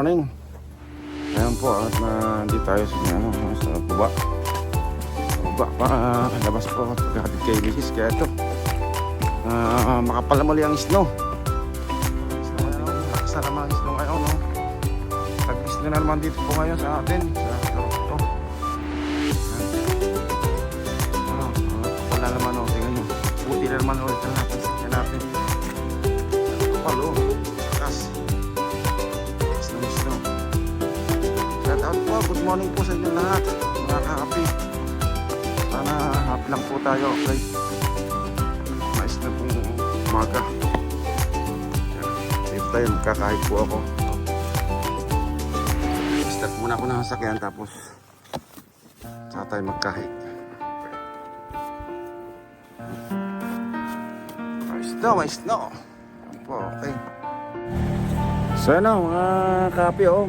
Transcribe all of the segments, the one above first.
morning. Ayan po at nandito tayo sa baba. Baba pa, labas po pagkakatid kay Mrs. Kaya ito makapal na muli ang snow. Nakasara mga snow ngayon, no? Tag-snow na naman dito po ngayon sa atin, sa Toronto. Kapal na naman, no? Tingnan nyo, puti na naman ulit ang natin. Kapal, oh, takas. Snow. Shout out po, good morning po sa inyo lahat, mga ka-happy. Sana happy lang po tayo, okay? Mais na pong umaga. Safe tayo, magkakahit po ako. Start muna ako ng sasakyan tapos saka tayo magkahit. Mais na. Po, okay. So ano, mga ka-happy, oh,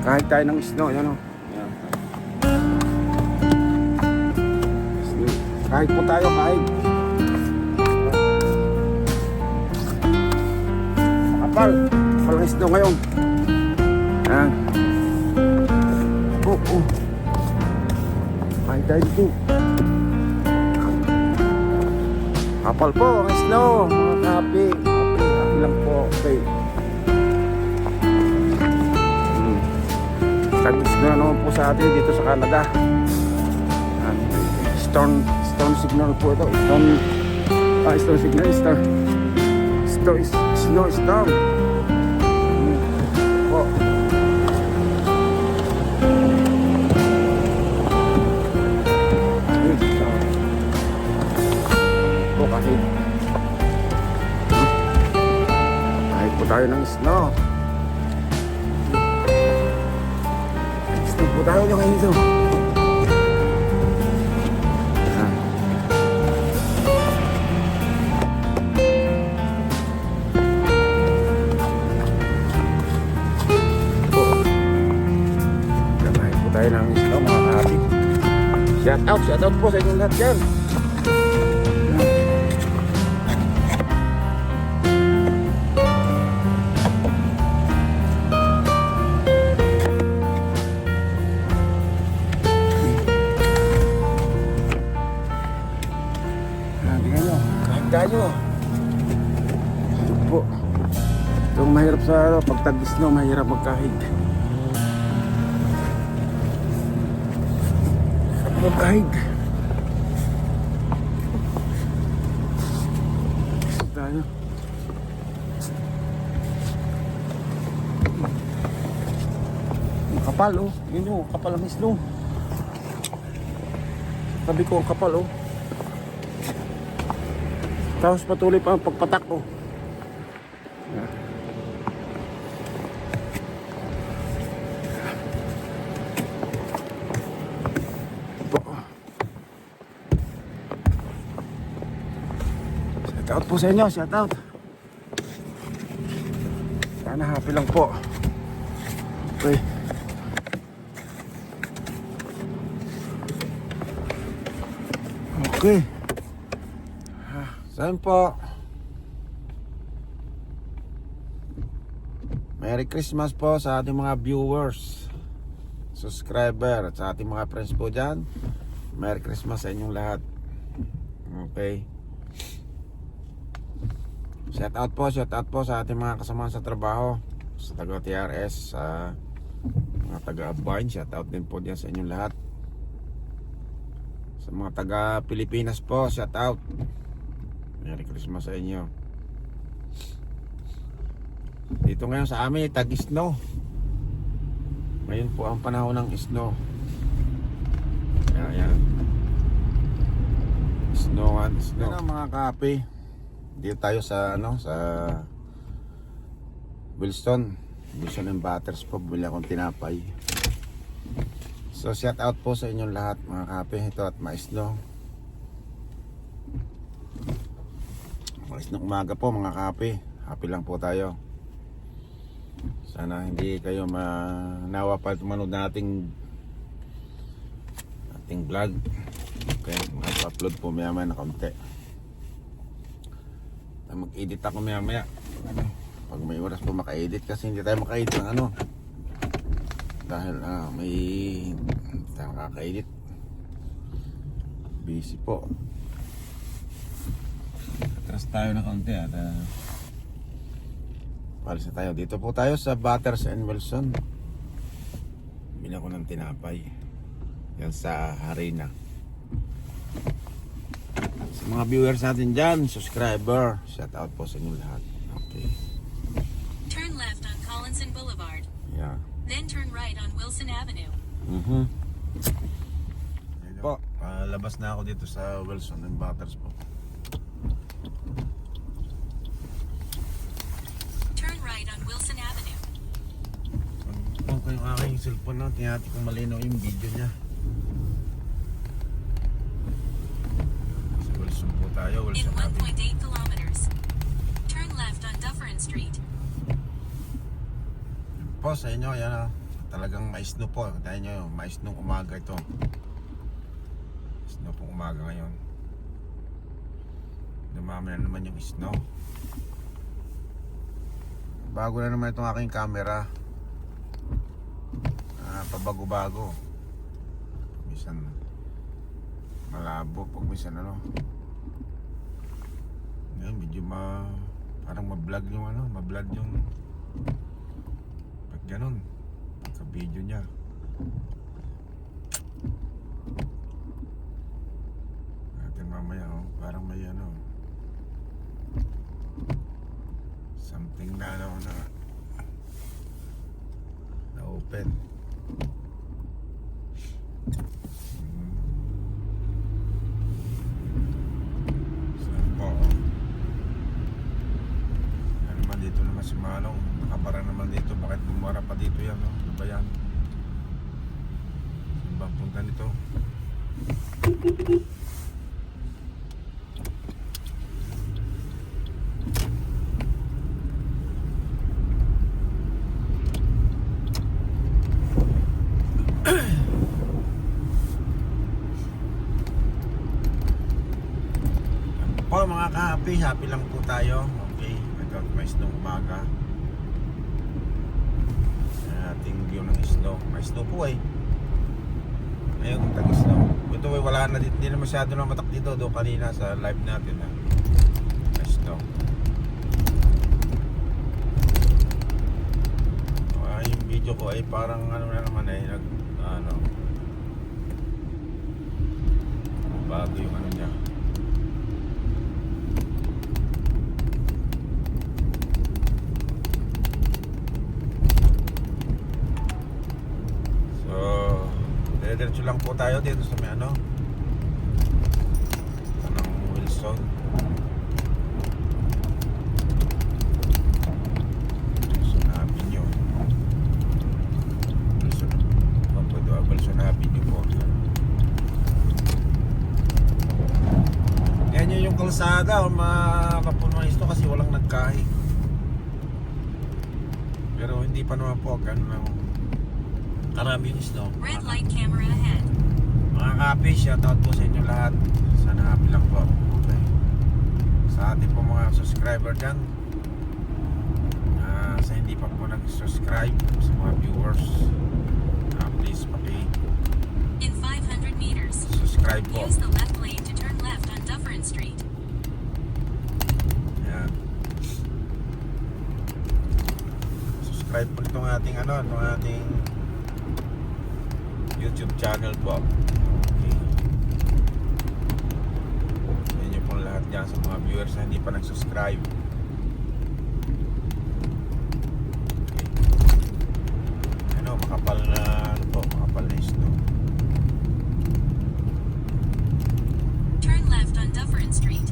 kahit tayo ng snow, yan o. Kahit po tayo, kahit. Makapal. Walang snow ngayon. Yan. Oh. Kahit tayo dito. Kapal po ang snow, mga kapi. Happy lang po, okay. Tag-snow naman po sa atin dito sa Canada. Storm signal po ito. Storm signal. Snow storm. Po. Po kahit po tayo ng snow. Snow po tayo ngayon ito. Tayo ng snow, mga ka-happy. Shout out po sa inyong lahat dyan. Tingnan nyo, kahit tayo. Ito po. Itong mahirap sa pag tag-snow, mahirap magkahit. Magkahig tayo. Makapal, oh. Yun yung kapal ang snow. Sabi ko ang kapal, oh. Tapos patuloy pa ang pagpatak, oh. Shout out po sa inyo, shout out. Sana happy lang po. Okay. Okay. Saan po? Merry Christmas po sa ating mga viewers, subscriber, at sa ating mga friends po dyan. Merry Christmas sa inyong lahat. Okay. Shout out po sa ating mga kasamahan sa trabaho, sa taga TRS, sa mga taga Abine. Shout out din po diyan sa inyong lahat. Sa mga taga Pilipinas po, shout out. Merry Christmas sa inyo. Dito ngayon sa amin, tag-snow. Ngayon po ang panahon ng snow. Ayan. Snow. Yan ang mga kape. Dito tayo sa Wilson and Butters po. Bumili akong tinapay. So shout out po sa inyong lahat, mga kape. Ito at mais no. Mais ng umaga po, mga kape. Happy lang po tayo. Sana hindi kayo manawa pa tumanood na ating vlog. Okay, mag-upload po maya-maya na konti. Mag-edit ako maya-maya. pag may oras po maka-edit, kasi hindi tayo maka-edit ng ano dahil may hindi tayo makaka-edit, busy po. Atras tayo ng kaunti at palis na tayo. Dito po tayo sa Batters and Wilson. Bili ako ng tinapay yan sa Harina. Sa mga viewers natin dyan, subscriber, shout out po sa inyo lahat. Okay. Turn left on Collinson Boulevard. Yeah. Then turn right on Wilson Avenue. Po, labas na ako dito sa Wilson and Batters po. Turn right on Wilson Avenue. Kung ko yung aking cellphone na, tinati kong malinaw yung video niya. Sa Wilson po tayo, In Wilson natin. 1.8 kilometers. Turn left on Dufferin Street. Po sa inyo, yan talagang mais-snow po. Tayo nyo, mais-snow umaga ito. Snow pong umaga ngayon. Dumami na naman yung snow. Bago na naman itong aking camera. Pabago-bago. Minsan malabo, pag minsan ano. Ngayon medyo parang ma-vlog yung ano, ma-vlog yung pag ganun, pagka video niya. Natin mamaya parang may ano, something na ano na open. Saan po? Yan naman dito naman si Manong. Nakabara naman dito. Bakit bumara pa dito yan? No? Ano ba yan? Saan ba ang punta nito? Po mga ka-happy, happy lang po tayo. Okay, nag-mais nung umaga. Ating view ng snow. May snow po eh. Ayun, tag-snow. Ito ay wala na dito. Hindi na masyado na matak dito. Doon kanina sa live natin na may snow. Yung video ko ay parang ano na naman eh. Bago yung ano niya. Diretso lang po tayo dito sa may ano, ng Wilson. Wilson Avenue. Wilson Avenue po. Yan yung kalsada, makapunuan ito kasi walang nagkahig. Pero hindi pa naman po ganun karami yung snow. Red light camera ahead. Mga ka-happy, shoutout po sa inyo lahat. Sana happy lang po. Okay. Sa ating po mga subscriber dyan, sa hindi pa po nag-subscribe, sa mga viewers, please In 500 meters. subscribe po. Use the left lane to turn left on Dufferin Street. Ayan. Subscribe po itong ating ano, itong ating YouTube channel po. Okay. Sa inyo pong lahat dyan, sa mga viewers na hindi pa nag-subscribe. Okay. Ano, makapal na ano po, makapal na snow. Turn left on Dufferin Street.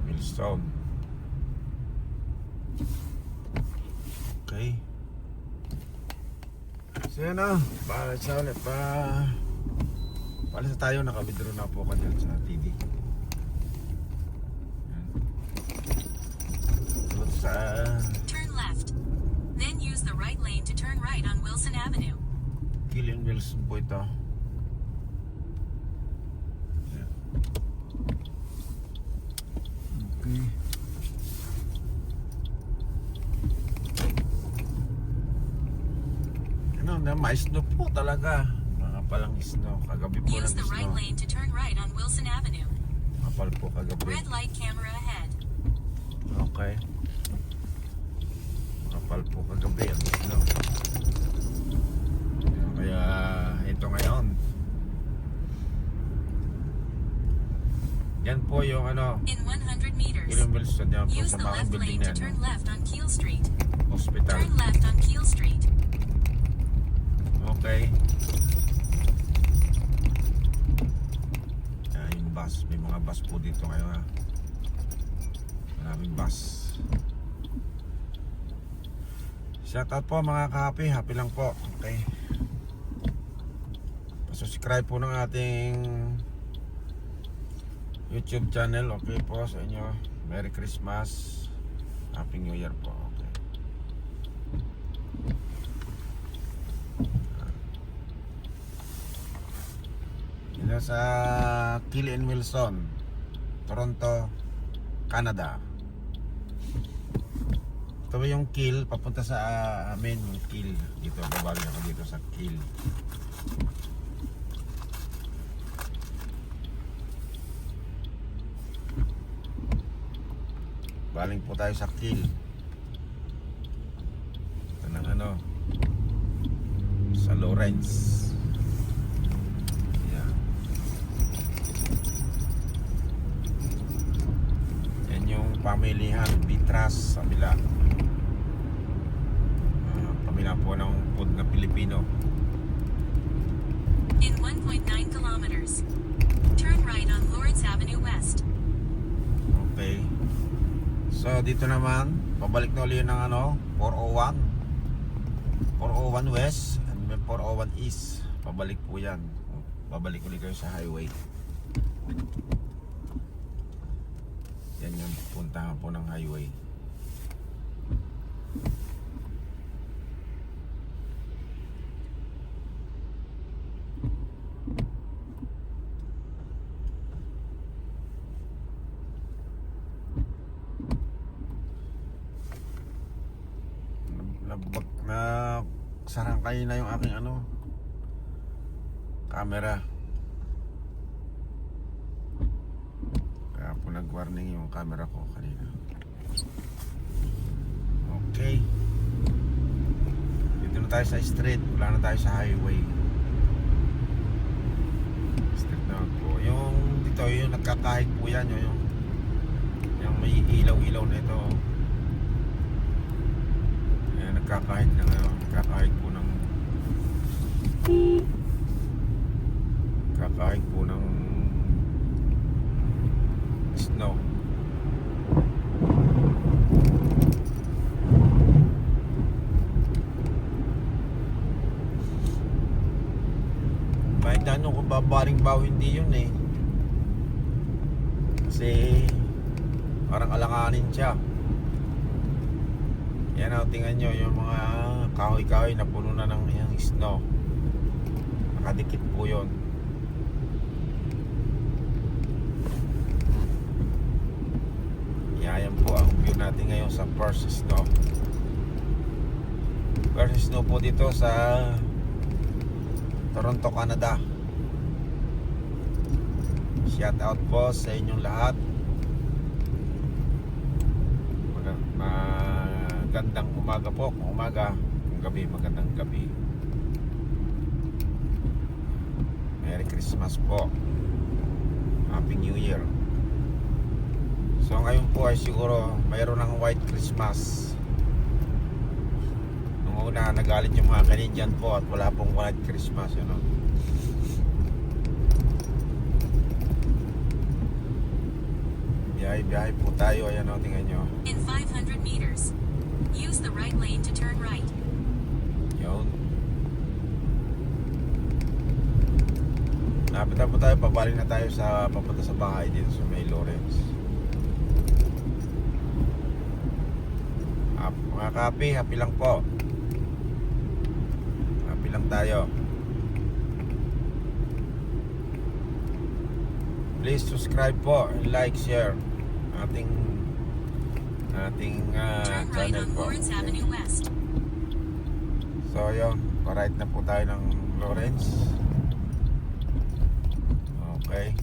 Millstone. Okay. So yan na, palis na ulit palis na tayo, naka-withdraw na po ka dyan sa TV. So, Turn left. Then use the right lane to turn right on Wilson Avenue. Killing Wilson po ito. ma-snow po talaga. Mga palang snow. Kagabi po Use the right nag-snow. lane to turn right on Wilson Avenue. Kapal po kagabi. Red light camera ahead. Okay. Kapal po kagabi ang snow. Kaya ito ngayon. Yan po yung ano, In 100 meters, William Wilson. Yan po use sa the mga left building lane na to turn ano, left on Keel Street. hospital. Turn left on Keel Street. Okay. Yung bus. May mga bus po dito ngayon ha. Maraming bus. Shoutout po mga ka-happy. Happy lang po. Okay. Subscribe po ng ating YouTube channel. Okay po sa inyo. Merry Christmas. Happy New Year po. Okay. Ito sa Keel and Wilson, Toronto, Canada. Ito ba yung Keel papunta sa amin, yung Keel dito, babalik ako dito sa Keel. Baling po tayo sa Keel. Ito ng ano, sa Lawrence. Yan. Yan yung pamilihan Bitras sa Bila. Pamilya po ng food na Pilipino. In 1.9 kilometers, turn right on Lawrence Avenue West. Okay. So dito naman, pabalik na ulit ng ano, 401. 401 West and may 401 East. Pabalik po yan. Babalik ulit kayo sa highway. Yan yung puntahan po ng highway. Na sarangkay na yung aking ano, camera. Kaya po nag-warning yung camera ko kanina. Okay. Dito na tayo sa street. Wala na tayo sa highway. Street na po. Yung dito yung nagkakahig po yan. Yung may ilaw-ilaw na ito. Nagkakahit na ngayon, nagkakahit po ng snow. Kahit ano kung babaring baw hindi yun eh, kasi parang alanganin siya. Yan o, tingnan nyo yung mga kahoy-kahoy na puno na ng yung snow. Nakadikit po yun. Yan po ang view natin ngayon sa first snow. First snow po dito sa Toronto, Canada. Shout out po sa inyong lahat. Magandang umaga po, kung umaga, kung gabi, magandang gabi. Merry Christmas po. Happy New Year. So ngayon po ay siguro mayroon ng White Christmas. Nung una nagalit yung mga Canadian po at wala pong White Christmas, you know. Biyahe po tayo, ayan o, tingnan nyo. In 500 meters, use the right lane to turn right. Yun. Lapit na po tayo, pabalik na tayo sa papunta sa bahay dito sa May Lawrence. Mga kapi, happy lang po. Happy lang tayo. Please subscribe po, like, share ating Turn right channel on po. Lawrence Avenue West. So yun. Pa-right na po tayo ng Lawrence. Okay.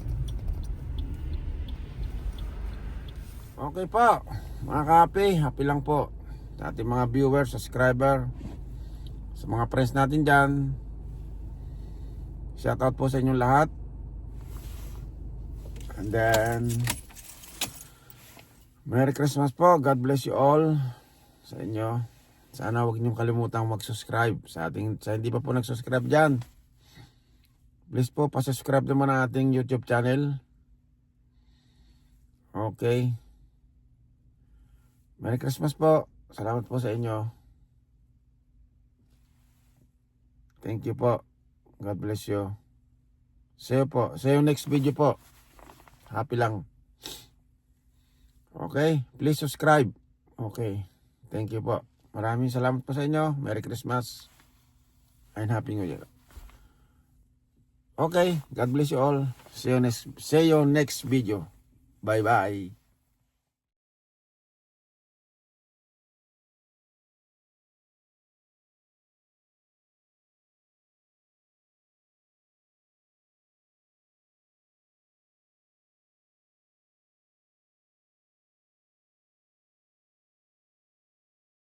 Okay po, mga kape, happy lang po sa ating mga viewers, subscriber, sa mga friends natin dyan. Shoutout po sa inyong lahat. And then Merry Christmas po, God bless you all sa inyo. Sana huwag niyong kalimutang mag-subscribe sa hindi pa po nag-subscribe dyan. Please po, pa-subscribe naman ang ating YouTube channel. Okay. Merry Christmas po. Salamat po sa inyo. Thank you po. God bless you. See you po. See you next video po. Happy lang. Okay. Please subscribe. Okay. Thank you po. Maraming salamat po sa inyo. Merry Christmas. And Happy New Year. Okay. God bless you all. See you next video. Bye bye.